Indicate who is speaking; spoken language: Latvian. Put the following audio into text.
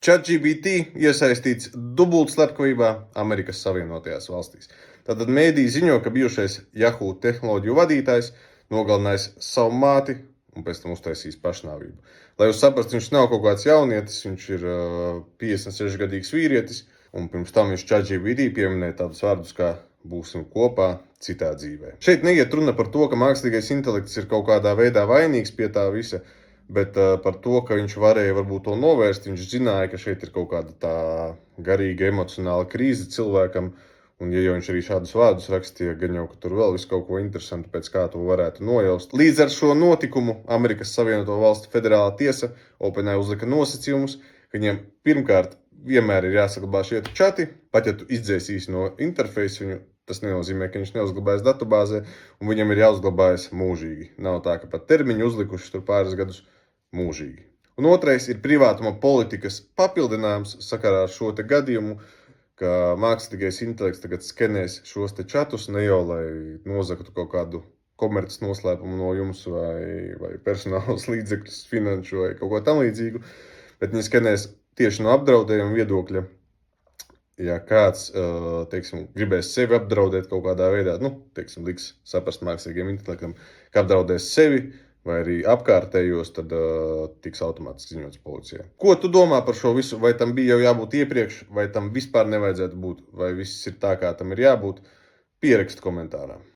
Speaker 1: ChatGPT iesaistīts dubultslepkavībā Amerikas Savienotajās valstīs. Tātad mēdī ziņo, ka bijušais Yahoo tehnoloģiju vadītājs nogalinājis savu māti un pēc tam uztaisījis pašnāvību. Lai jūs saprastu, viņš nav kaut kāds jaunietis, viņš ir 56-gadīgs vīrietis, un pirms tam viņš ChatGPT pieminēja tādus vārdus kā būsim kopā citā dzīvē. Šeit neiet runa par to, ka mākslīgais intelekts ir kaut kādā veidā vainīgs pie tā visa, bet par to, ka viņš varēja varbūt to novērst. Viņš zināja, ka šeit ir kaut kāda tā garīga emocionāla krīze cilvēkam, un ja jau viņš arī šādus vārdus rakstīja, gan jau, ka tur vēl viss kaut ko interesantu, pēc kā to varētu nojaust. Līdz ar šo notikumu Amerikas Savienoto Valstu federālā tiesa OpenAI uzlika nosacījumus, ka viņiem pirmkārt vienmēr ir jāsaglabā šie čati, pat ja tu izdzēsīsi no interfeisa viņu, tas nenozīmē, ka viņš neuzglabājas datubāzē, un viņam ir jāuzglabājas mūžīgi. Nav tā, ka pat termiņu uzlikuši tur pāris gadus mūžīgi. Un otrais ir privātuma politikas papildinājums sakarā ar šo te gadījumu, ka mākslīgais intelekts tagad skenēs šos te čatus, ne jau lai nozagtu kaut kādu komerces noslēpumu no jums vai personālas līdzekļus, finanšu vai kaut ko tam līdzīgu, bet viņi skenēs tieši no apdraudējuma viedokļa. Ja kāds, teiksim, gribēs sevi apdraudēt kaut kādā veidā, liks saprast mākslīgiem intelektam, ka apdraudēs sevi vai arī apkārtējos, tad tiks automātiski ziņots policijai. Ko tu domā par šo visu? Vai tam bija jau jābūt iepriekš, vai tam vispār nevajadzētu būt, vai viss ir tā, kā tam ir jābūt? Pieraksti komentārā.